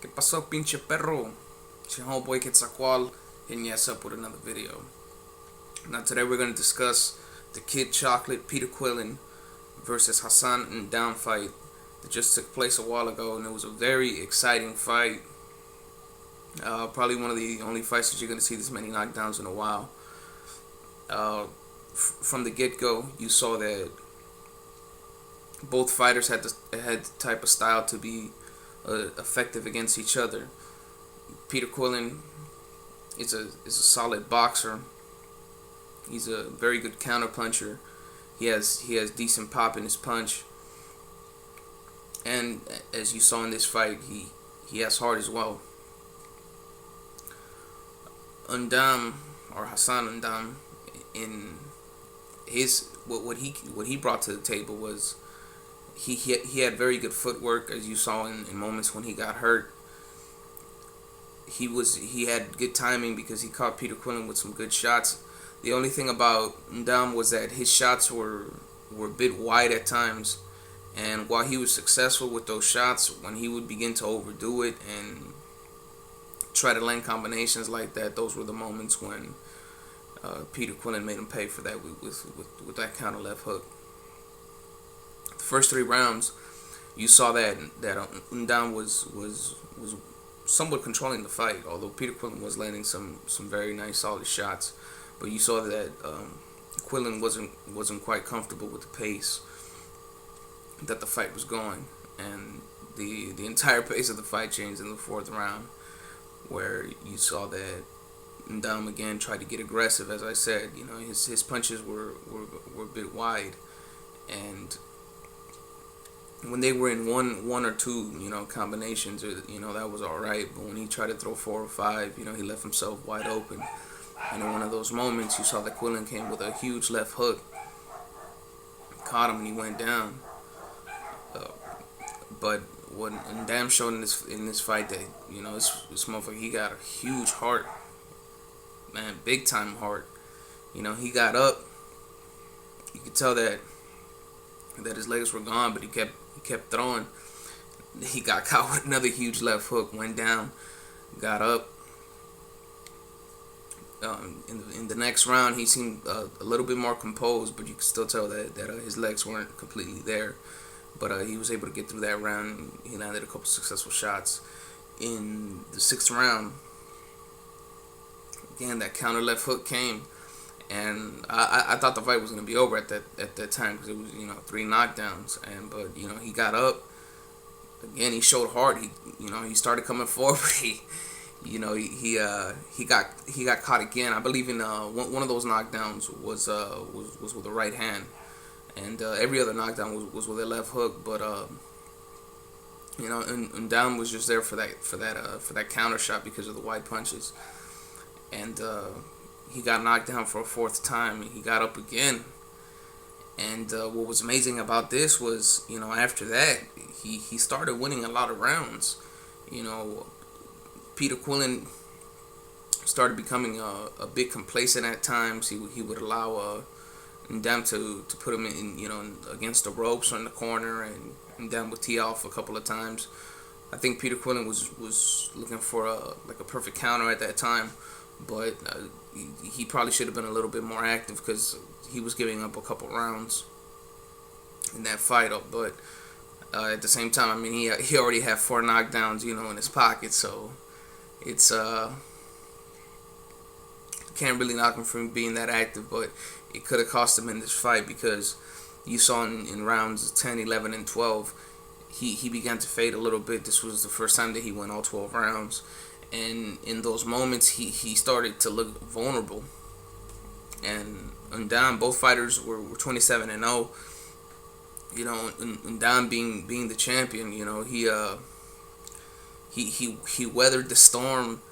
¿Qué pasó, pinche perro? It's your homeboy Quetzalcoatl hitting you ass up with another video. Now today we're going to discuss the Kid Chocolate Peter Quillen versus Hassan and Down fight that just took place a while ago, and it was a very exciting fight. Probably one of the only fights that you're going to see this many knockdowns in a while. From the get-go, you saw that both fighters had the type of style to be effective against each other. Peter Quillen is a solid boxer. He's a very good counter puncher. He has decent pop in his punch, and as you saw in this fight, he has heart as well. Undam, or Hassan Undam, in his what he brought to the table was he had very good footwork, as you saw in moments when he got hurt. He had good timing because he caught Peter Quillen with some good shots. The only thing about Ndam was that his shots were a bit wide at times, and while he was successful with those shots, when he would begin to overdo it and try to land combinations like that, those were the moments when Peter Quillen made him pay for that with that counter left hook. The first 3 rounds, you saw that Ndam was somewhat controlling the fight, although Peter Quillen was landing some very nice solid shots. But you saw that Quillen wasn't quite comfortable with the pace that the fight was going, and the entire pace of the fight changed in the 4th round, where you saw that Ndam again tried to get aggressive. As I said, his punches were a bit wide, and when they were in one or two combinations, that was all right. But when he tried to throw 4 or 5, he left himself wide open. And in one of those moments, you saw that Quillen came with a huge left hook, caught him, and he went down. But what Ndam showed in this fight, that this motherfucker, he got a huge heart, man, big time heart. He got up. You could tell that his legs were gone, but he kept throwing. He got caught with another huge left hook, went down, got up. In the next round, he seemed a little bit more composed, but you could still tell that his legs weren't completely there. But he was able to get through that round. He landed a couple successful shots. In the 6th round, again, that counter left hook came, and I thought the fight was going to be over at that time, because it was 3 knockdowns. But he got up again. He showed heart. He started coming forward. He got caught again. I believe in one of those knockdowns was with the right hand, and every other knockdown was with a left hook. But and Down was just there for that counter shot because of the wide punches, and he got knocked down for a 4th time, and he got up again. And what was amazing about this was, after that, he started winning a lot of rounds. Peter Quillen started becoming a bit complacent at times. He would allow Ndam to put him in against the ropes or in the corner, and Ndam would tee off a couple of times. I think Peter Quillen was looking for a perfect counter at that time, but he probably should have been a little bit more active, because he was giving up a couple rounds in that fight. But at the same time, I mean, he already had 4 knockdowns in his pocket, so it's can't really knock him from being that active. But it could have cost him in this fight, because you saw in rounds 10, 11, and 12, he began to fade a little bit. This was the first time that he went all 12 rounds, and in those moments he started to look vulnerable. And Ndam, both fighters were 27-0. Ndam being the champion, he weathered the storm,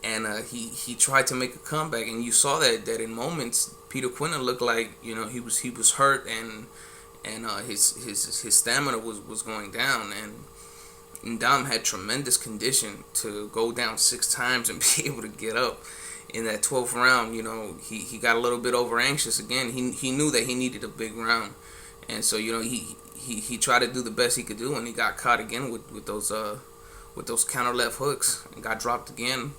and he tried to make a comeback. And you saw that in moments Peter Quillen looked like he was hurt, and his stamina was going down, and Ndam had tremendous condition to go down 6 times and be able to get up. In that 12th round, he got a little bit over anxious again. He knew that he needed a big round, and so he tried to do the best he could do, and he got caught again with those with those counter left hooks and got dropped again.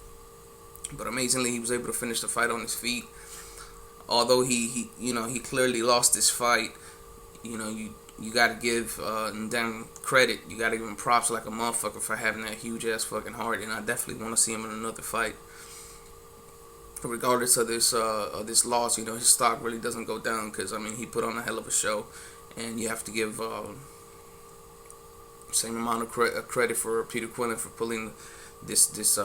But amazingly, he was able to finish the fight on his feet. Although he clearly lost this fight, you got to give them credit. You got to give him props like a motherfucker for having that huge ass fucking heart. And I definitely want to see him in another fight. Regardless of this loss, his stock really doesn't go down because he put on a hell of a show, and you have to give same amount of credit for Peter Quillin for pulling this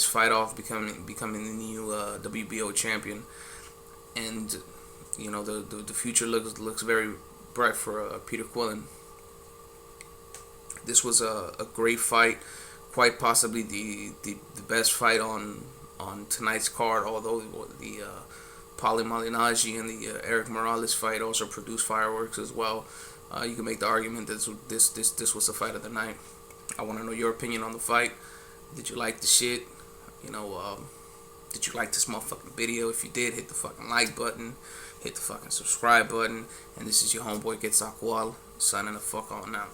fight off, becoming the new WBO champion. And the future looks very bright for Peter Quillin. This was a great fight, quite possibly the best fight on tonight's card. Although the Paulie Malignaggi and the Eric Morales fight also produced fireworks as well. You can make the argument that this was the fight of the night. I want to know your opinion on the fight. Did you like the shit? Did you like this motherfucking video? If you did, hit the fucking like button, hit the fucking subscribe button. And this is your homeboy Quetzalcoatl signing the fuck on now.